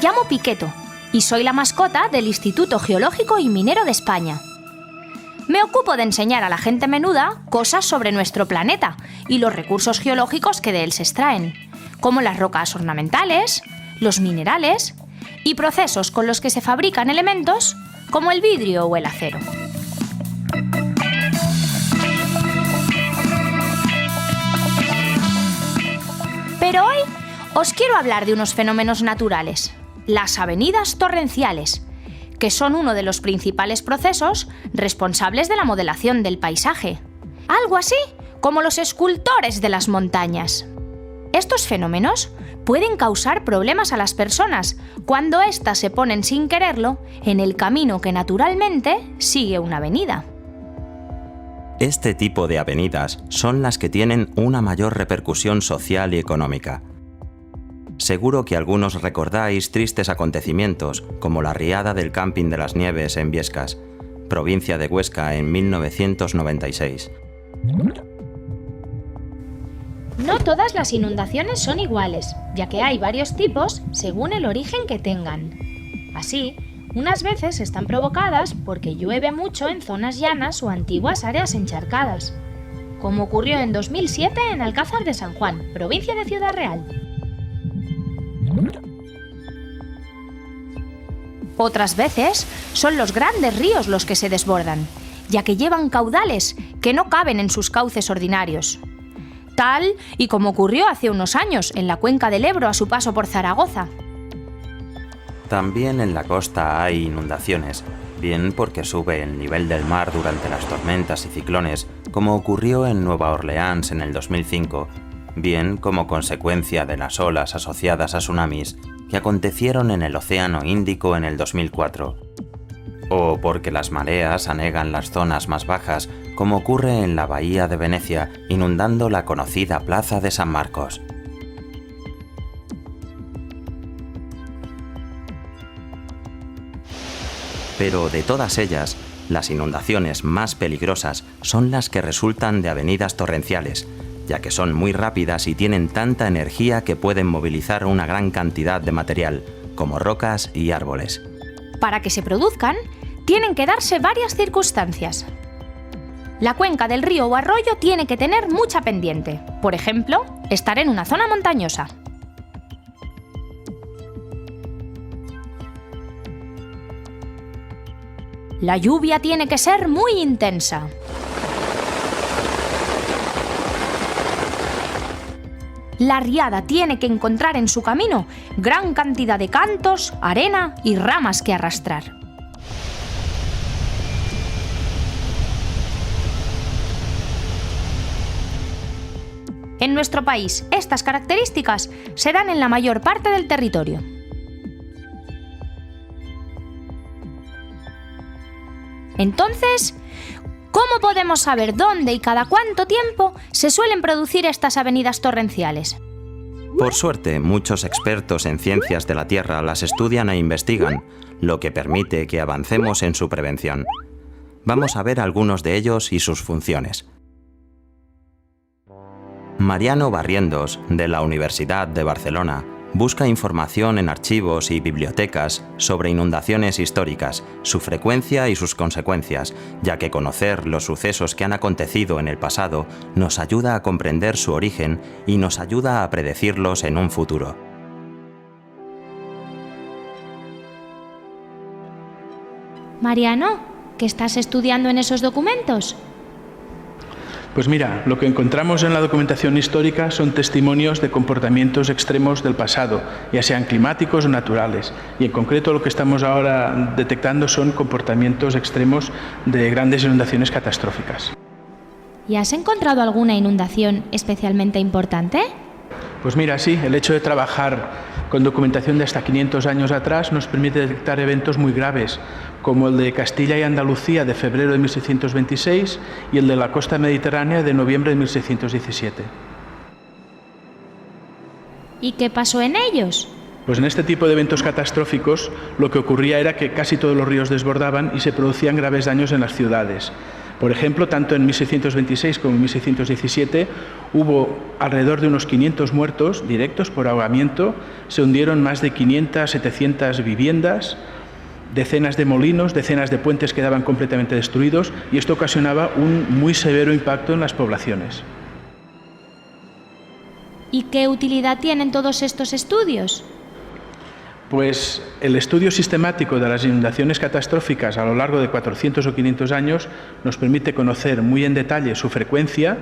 llamo Piqueto y soy la mascota del Instituto Geológico y Minero de España. Me ocupo de enseñar a la gente menuda cosas sobre nuestro planeta y los recursos geológicos que de él se extraen, como las rocas ornamentales, los minerales y procesos con los que se fabrican elementos como el vidrio o el acero. Pero hoy os quiero hablar de unos fenómenos naturales, las avenidas torrenciales, que son uno de los principales procesos responsables de la modelación del paisaje. Algo así como los escultores de las montañas. Estos fenómenos pueden causar problemas a las personas cuando éstas se ponen sin quererlo en el camino que naturalmente sigue una avenida. Este tipo de avenidas son las que tienen una mayor repercusión social y económica. Seguro que algunos recordáis tristes acontecimientos como la riada del Camping de las Nieves en Biescas, provincia de Huesca, en 1996. No todas las inundaciones son iguales, ya que hay varios tipos según el origen que tengan. Así, unas veces están provocadas porque llueve mucho en zonas llanas o antiguas áreas encharcadas, como ocurrió en 2007 en Alcázar de San Juan, provincia de Ciudad Real. Otras veces son los grandes ríos los que se desbordan, ya que llevan caudales que no caben en sus cauces ordinarios. Tal y como ocurrió hace unos años en la cuenca del Ebro a su paso por Zaragoza. También en la costa hay inundaciones, bien porque sube el nivel del mar durante las tormentas y ciclones, como ocurrió en Nueva Orleans en el 2005, bien como consecuencia de las olas asociadas a tsunamis que acontecieron en el Océano Índico en el 2004, o porque las mareas anegan las zonas más bajas, como ocurre en la bahía de Venecia, inundando la conocida Plaza de San Marcos. Pero de todas ellas, las inundaciones más peligrosas son las que resultan de avenidas torrenciales, ya que son muy rápidas y tienen tanta energía que pueden movilizar una gran cantidad de material, como rocas y árboles. Para que se produzcan, tienen que darse varias circunstancias. La cuenca del río o arroyo tiene que tener mucha pendiente, por ejemplo, estar en una zona montañosa. La lluvia tiene que ser muy intensa. La riada tiene que encontrar en su camino gran cantidad de cantos, arena y ramas que arrastrar. En nuestro país, estas características se dan en la mayor parte del territorio. Entonces, ¿cómo podemos saber dónde y cada cuánto tiempo se suelen producir estas avenidas torrenciales? Por suerte, muchos expertos en ciencias de la Tierra las estudian e investigan, lo que permite que avancemos en su prevención. Vamos a ver algunos de ellos y sus funciones. Mariano Barrientos, de la Universidad de Barcelona, busca información en archivos y bibliotecas sobre inundaciones históricas, su frecuencia y sus consecuencias, ya que conocer los sucesos que han acontecido en el pasado nos ayuda a comprender su origen y nos ayuda a predecirlos en un futuro. Mariano, ¿qué estás estudiando en esos documentos? Pues mira, lo que encontramos en la documentación histórica son testimonios de comportamientos extremos del pasado, ya sean climáticos o naturales. Y en concreto lo que estamos ahora detectando son comportamientos extremos de grandes inundaciones catastróficas. ¿Y has encontrado alguna inundación especialmente importante? Pues mira, sí, el hecho de trabajar con documentación de hasta 500 años atrás nos permite detectar eventos muy graves, como el de Castilla y Andalucía de febrero de 1626 y el de la costa mediterránea de noviembre de 1617. ¿Y qué pasó en ellos? Pues en este tipo de eventos catastróficos lo que ocurría era que casi todos los ríos desbordaban y se producían graves daños en las ciudades. Por ejemplo, tanto en 1626 como en 1617 hubo alrededor de unos 500 muertos directos por ahogamiento, se hundieron más de 500, 700 viviendas, decenas de molinos, decenas de puentes quedaban completamente destruidos y esto ocasionaba un muy severo impacto en las poblaciones. ¿Y qué utilidad tienen todos estos estudios? Pues el estudio sistemático de las inundaciones catastróficas a lo largo de 400 o 500 años nos permite conocer muy en detalle su frecuencia,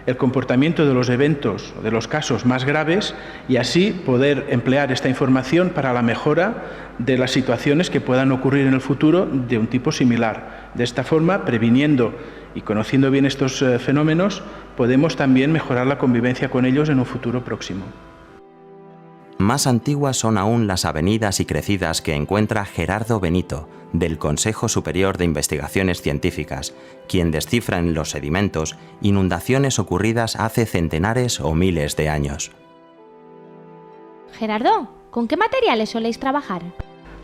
el comportamiento de los eventos, de los casos más graves y así poder emplear esta información para la mejora de las situaciones que puedan ocurrir en el futuro de un tipo similar. De esta forma, previniendo y conociendo bien estos fenómenos, podemos también mejorar la convivencia con ellos en un futuro próximo. Más antiguas son aún las avenidas y crecidas que encuentra Gerardo Benito, del Consejo Superior de Investigaciones Científicas, quien descifra en los sedimentos inundaciones ocurridas hace centenares o miles de años. Gerardo, ¿con qué materiales soléis trabajar?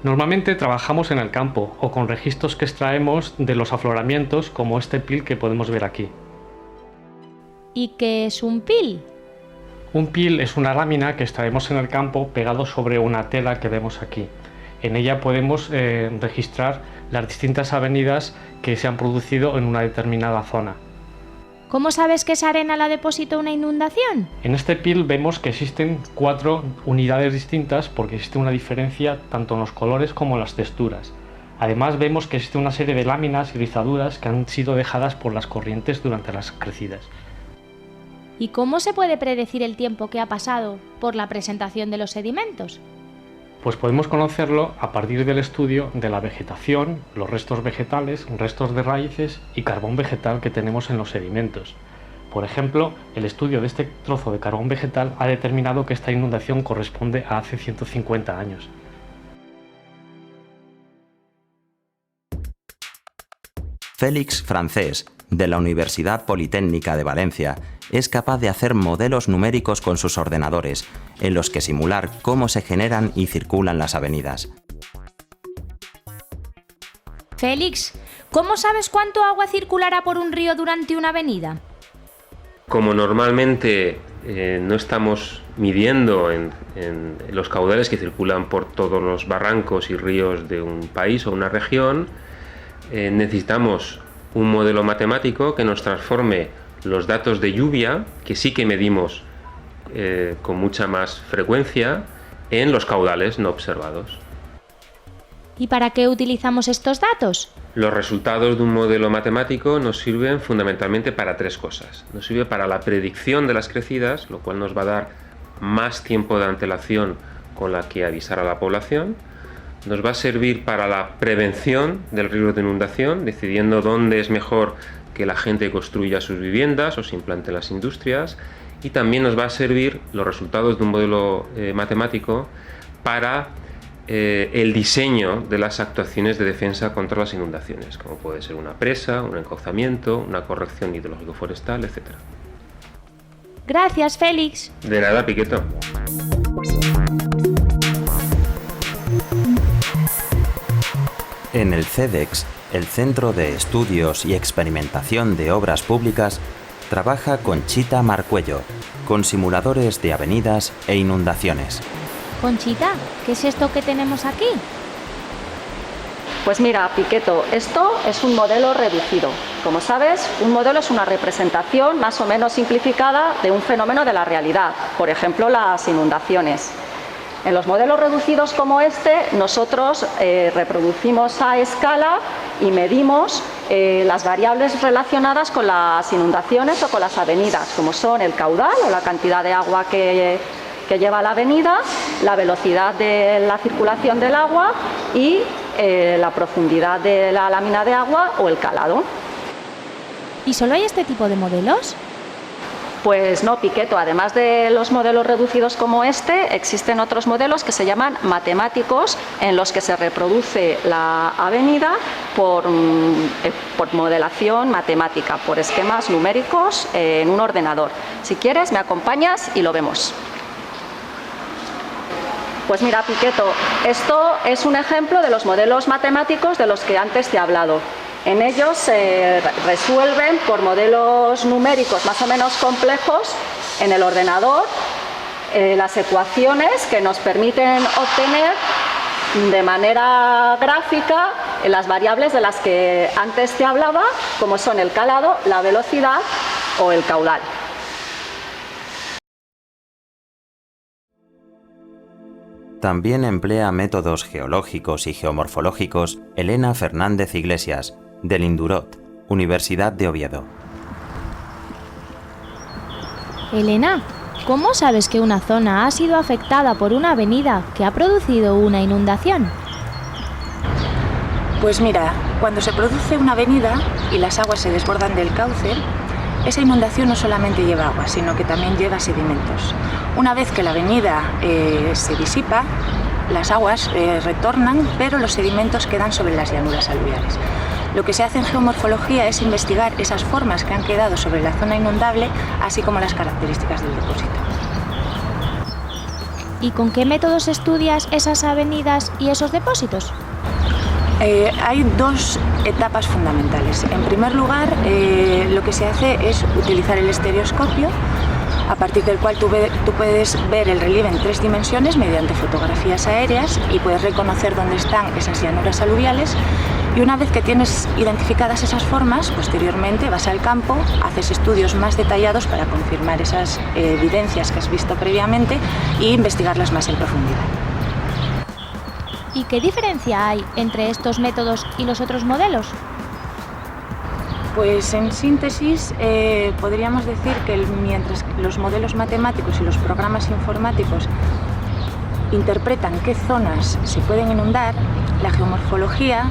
Normalmente trabajamos en el campo o con registros que extraemos de los afloramientos como este pil que podemos ver aquí. ¿Y qué es un pil? Un pil es una lámina que extraemos en el campo pegado sobre una tela que vemos aquí. En ella podemos registrar las distintas avenidas que se han producido en una determinada zona. ¿Cómo sabes que esa arena la depositó una inundación? En este pil vemos que existen 4 unidades distintas porque existe una diferencia tanto en los colores como en las texturas. Además vemos que existe una serie de láminas y rizaduras que han sido dejadas por las corrientes durante las crecidas. ¿Y cómo se puede predecir el tiempo que ha pasado por la presentación de los sedimentos? Pues podemos conocerlo a partir del estudio de la vegetación, los restos vegetales, restos de raíces y carbón vegetal que tenemos en los sedimentos. Por ejemplo, el estudio de este trozo de carbón vegetal ha determinado que esta inundación corresponde a hace 150 años. Félix Francés, de la Universidad Politécnica de Valencia, es capaz de hacer modelos numéricos con sus ordenadores, en los que simular cómo se generan y circulan las avenidas. Félix, ¿cómo sabes cuánto agua circulará por un río durante una avenida? Como normalmente no estamos midiendo en los caudales que circulan por todos los barrancos y ríos de un país o una región, necesitamos un modelo matemático que nos transforme los datos de lluvia, que sí que medimos con mucha más frecuencia, en los caudales no observados. ¿Y para qué utilizamos estos datos? Los resultados de un modelo matemático nos sirven fundamentalmente para 3 cosas. Nos sirve para la predicción de las crecidas, lo cual nos va a dar más tiempo de antelación con la que avisar a la población. Nos va a servir para la prevención del riesgo de inundación, decidiendo dónde es mejor que la gente construya sus viviendas o se implanten las industrias. Y también nos va a servir los resultados de un modelo matemático para el diseño de las actuaciones de defensa contra las inundaciones, como puede ser una presa, un encauzamiento, una corrección hidrológico-forestal, etc. Gracias, Félix. De nada, Piqueto. En el CEDEX, el Centro de Estudios y Experimentación de Obras Públicas, trabaja Conchita Marcuello, con simuladores de avenidas e inundaciones. Conchita, ¿qué es esto que tenemos aquí? Pues mira, Piqueto, esto es un modelo reducido. Como sabes, un modelo es una representación más o menos simplificada de un fenómeno de la realidad, por ejemplo, las inundaciones. En los modelos reducidos como este, nosotros reproducimos a escala y medimos las variables relacionadas con las inundaciones o con las avenidas, como son el caudal o la cantidad de agua que lleva la avenida, la velocidad de la circulación del agua y la profundidad de la lámina de agua o el calado. ¿Y solo hay este tipo de modelos? Pues no, Piqueto. Además de los modelos reducidos como este, existen otros modelos que se llaman matemáticos, en los que se reproduce la avenida por modelación matemática, por esquemas numéricos en un ordenador. Si quieres, me acompañas y lo vemos. Pues mira, Piqueto, esto es un ejemplo de los modelos matemáticos de los que antes te he hablado. En ellos se resuelven por modelos numéricos más o menos complejos en el ordenador las ecuaciones que nos permiten obtener de manera gráfica las variables de las que antes te hablaba, como son el calado, la velocidad o el caudal. También emplea métodos geológicos y geomorfológicos Elena Fernández Iglesias, del Indurot, Universidad de Oviedo. Elena, ¿cómo sabes que una zona ha sido afectada por una avenida que ha producido una inundación? Pues mira, cuando se produce una avenida y las aguas se desbordan del cauce, esa inundación no solamente lleva agua, sino que también lleva sedimentos. Una vez que la avenida se disipa, las aguas retornan, pero los sedimentos quedan sobre las llanuras aluviales. Lo que se hace en geomorfología es investigar esas formas que han quedado sobre la zona inundable, así como las características del depósito. ¿Y con qué métodos estudias esas avenidas y esos depósitos? Hay dos etapas fundamentales. En primer lugar, lo que se hace es utilizar el estereoscopio, a partir del cual tú puedes ver el relieve en 3 dimensiones mediante fotografías aéreas y puedes reconocer dónde están esas llanuras aluviales. Y una vez que tienes identificadas esas formas, posteriormente vas al campo, haces estudios más detallados para confirmar esas evidencias que has visto previamente e investigarlas más en profundidad. ¿Y qué diferencia hay entre estos métodos y los otros modelos? Pues en síntesis podríamos decir que mientras los modelos matemáticos y los programas informáticos interpretan qué zonas se pueden inundar, la geomorfología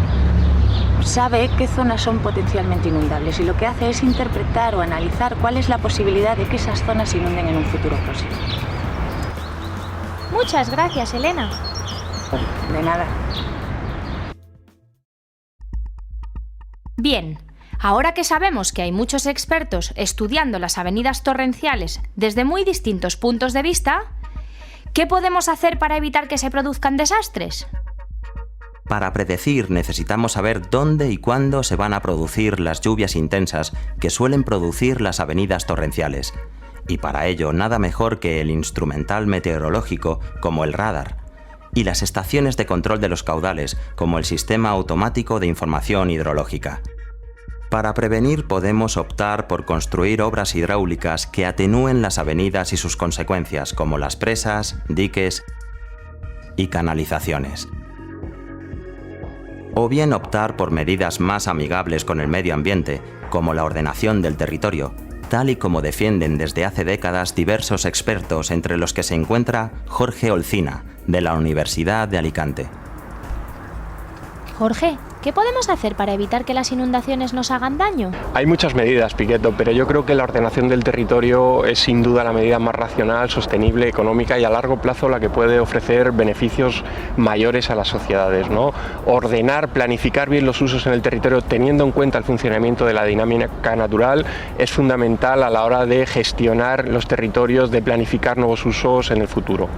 sabe qué zonas son potencialmente inundables y lo que hace es interpretar o analizar cuál es la posibilidad de que esas zonas se inunden en un futuro próximo. Muchas gracias, Elena. De nada. Bien, ahora que sabemos que hay muchos expertos estudiando las avenidas torrenciales desde muy distintos puntos de vista, ¿qué podemos hacer para evitar que se produzcan desastres? Para predecir necesitamos saber dónde y cuándo se van a producir las lluvias intensas que suelen producir las avenidas torrenciales. Y para ello nada mejor que el instrumental meteorológico como el radar y las estaciones de control de los caudales como el Sistema Automático de Información Hidrológica. Para prevenir podemos optar por construir obras hidráulicas que atenúen las avenidas y sus consecuencias como las presas, diques y canalizaciones. O bien optar por medidas más amigables con el medio ambiente, como la ordenación del territorio, tal y como defienden desde hace décadas diversos expertos, entre los que se encuentra Jorge Olcina, de la Universidad de Alicante. Jorge, ¿qué podemos hacer para evitar que las inundaciones nos hagan daño? Hay muchas medidas, Piqueto, pero yo creo que la ordenación del territorio es sin duda la medida más racional, sostenible, económica y a largo plazo la que puede ofrecer beneficios mayores a las sociedades, ¿no? Ordenar, planificar bien los usos en el territorio teniendo en cuenta el funcionamiento de la dinámica natural es fundamental a la hora de gestionar los territorios, de planificar nuevos usos en el futuro.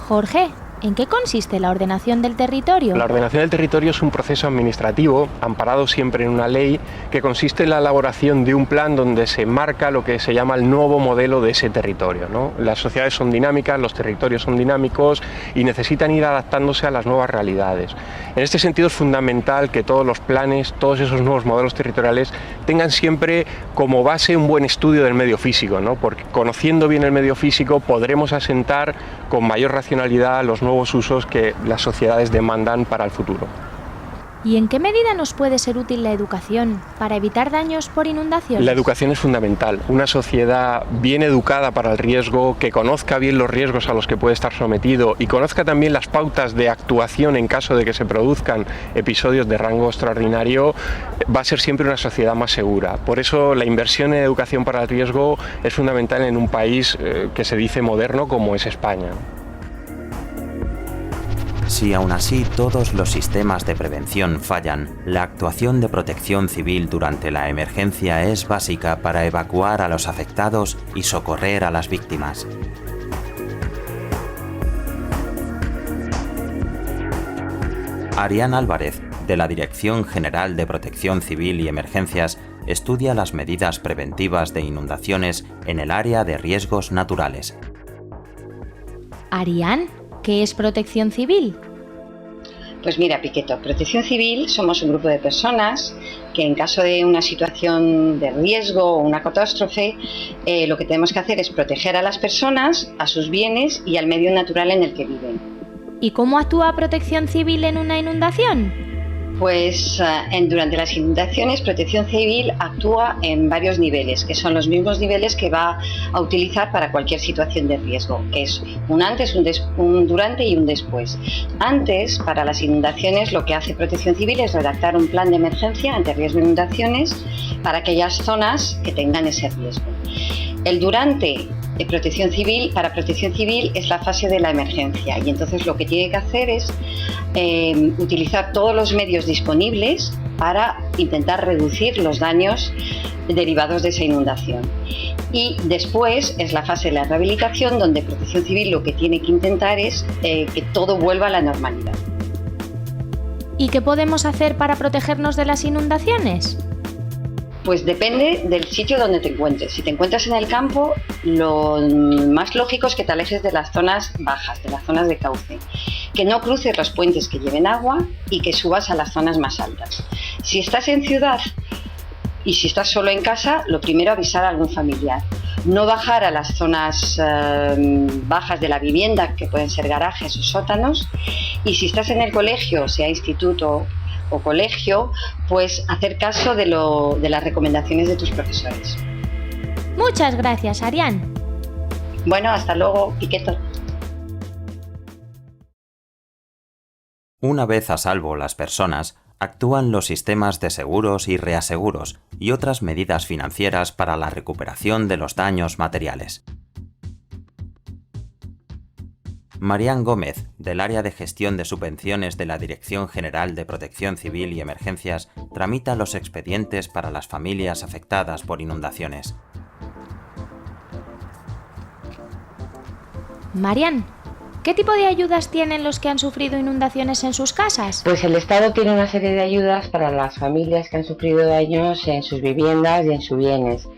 Jorge, ¿en qué consiste la ordenación del territorio? La ordenación del territorio es un proceso administrativo, amparado siempre en una ley, que consiste en la elaboración de un plan donde se marca lo que se llama el nuevo modelo de ese territorio, ¿no? Las sociedades son dinámicas, los territorios son dinámicos y necesitan ir adaptándose a las nuevas realidades. En este sentido es fundamental que todos los planes, todos esos nuevos modelos territoriales tengan siempre como base un buen estudio del medio físico, ¿no? Porque conociendo bien el medio físico podremos asentar con mayor racionalidad los nuevos usos que las sociedades demandan para el futuro. ¿Y en qué medida nos puede ser útil la educación para evitar daños por inundaciones? La educación es fundamental. Una sociedad bien educada para el riesgo, que conozca bien los riesgos a los que puede estar sometido y conozca también las pautas de actuación en caso de que se produzcan episodios de rango extraordinario, va a ser siempre una sociedad más segura. Por eso la inversión en educación para el riesgo es fundamental en un país que se dice moderno como es España. Si aún así todos los sistemas de prevención fallan, la actuación de protección civil durante la emergencia es básica para evacuar a los afectados y socorrer a las víctimas. Arián Álvarez, de la Dirección General de Protección Civil y Emergencias estudia las medidas preventivas de inundaciones en el área de riesgos naturales. Arián, ¿qué es Protección Civil? Pues mira, Piqueto, Protección Civil somos un grupo de personas que en caso de una situación de riesgo o una catástrofe, lo que tenemos que hacer es proteger a las personas, a sus bienes y al medio natural en el que viven. ¿Y cómo actúa Protección Civil en una inundación? Pues durante las inundaciones Protección Civil actúa en varios niveles, que son los mismos niveles que va a utilizar para cualquier situación de riesgo, que es un antes, un durante y un después. Antes, para las inundaciones, lo que hace Protección Civil es redactar un plan de emergencia ante riesgo de inundaciones para aquellas zonas que tengan ese riesgo. El durante para Protección Civil es la fase de la emergencia y entonces lo que tiene que hacer es utilizar todos los medios disponibles para intentar reducir los daños derivados de esa inundación. Y después es la fase de la rehabilitación, donde Protección Civil lo que tiene que intentar es que todo vuelva a la normalidad. ¿Y qué podemos hacer para protegernos de las inundaciones? Pues depende del sitio donde te encuentres. Si te encuentras en el campo, lo más lógico es que te alejes de las zonas bajas, de las zonas de cauce, que no cruces los puentes que lleven agua y que subas a las zonas más altas. Si estás en ciudad y si estás solo en casa, lo primero avisar a algún familiar. No bajar a las zonas bajas de la vivienda, que pueden ser garajes o sótanos, y si estás en el colegio, sea instituto o colegio, pues hacer caso de las recomendaciones de tus profesores. Muchas gracias, Arián. Bueno, hasta luego, Piqueto. Una vez a salvo las personas, actúan los sistemas de seguros y reaseguros y otras medidas financieras para la recuperación de los daños materiales. Marián Gómez, del Área de Gestión de Subvenciones de la Dirección General de Protección Civil y Emergencias, tramita los expedientes para las familias afectadas por inundaciones. Marián, ¿qué tipo de ayudas tienen los que han sufrido inundaciones en sus casas? Pues el Estado tiene una serie de ayudas para las familias que han sufrido daños en sus viviendas y en sus bienes.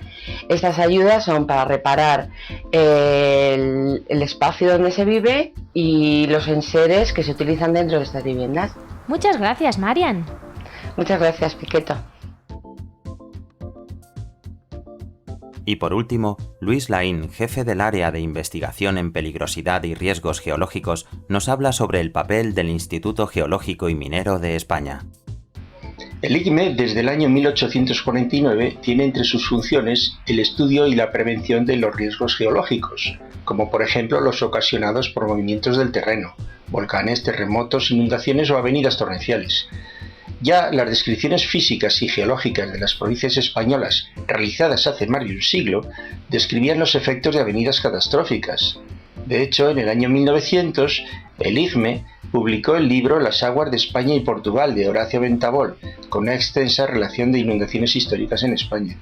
Estas ayudas son para reparar el espacio donde se vive y los enseres que se utilizan dentro de estas viviendas. Muchas gracias, Marián. Muchas gracias, Piqueto. Y por último, Luis Laín, jefe del Área de Investigación en Peligrosidad y Riesgos Geológicos, nos habla sobre el papel del Instituto Geológico y Minero de España. El IGME, desde el año 1849, tiene entre sus funciones el estudio y la prevención de los riesgos geológicos, como por ejemplo los ocasionados por movimientos del terreno, volcanes, terremotos, inundaciones o avenidas torrenciales. Ya las descripciones físicas y geológicas de las provincias españolas, realizadas hace más de un siglo, describían los efectos de avenidas catastróficas. De hecho, en el año 1900, el IGME publicó el libro Las aguas de España y Portugal, de Horacio Ventabol, con una extensa relación de inundaciones históricas en España.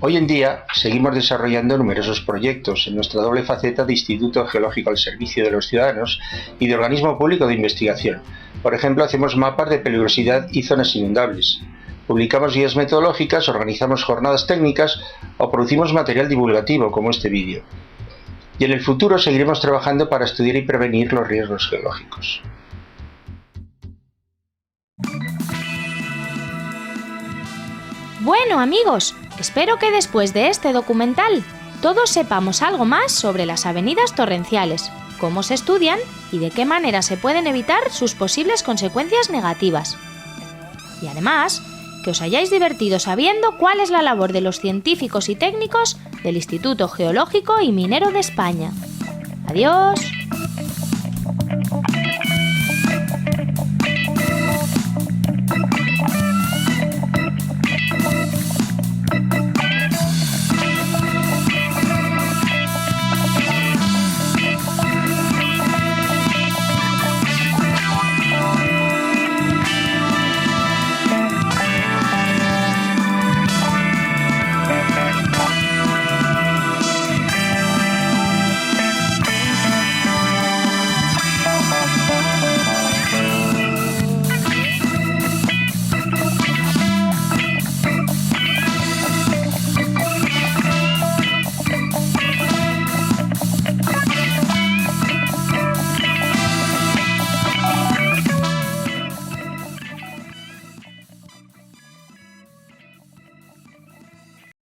Hoy en día seguimos desarrollando numerosos proyectos en nuestra doble faceta de Instituto Geológico al servicio de los ciudadanos y de organismo público de investigación. Por ejemplo, hacemos mapas de peligrosidad y zonas inundables. Publicamos guías metodológicas, organizamos jornadas técnicas o producimos material divulgativo como este vídeo. Y en el futuro seguiremos trabajando para estudiar y prevenir los riesgos geológicos. Bueno, amigos, espero que después de este documental todos sepamos algo más sobre las avenidas torrenciales, cómo se estudian y de qué manera se pueden evitar sus posibles consecuencias negativas. Y además, que os hayáis divertido sabiendo cuál es la labor de los científicos y técnicos del Instituto Geológico y Minero de España. ¡Adiós!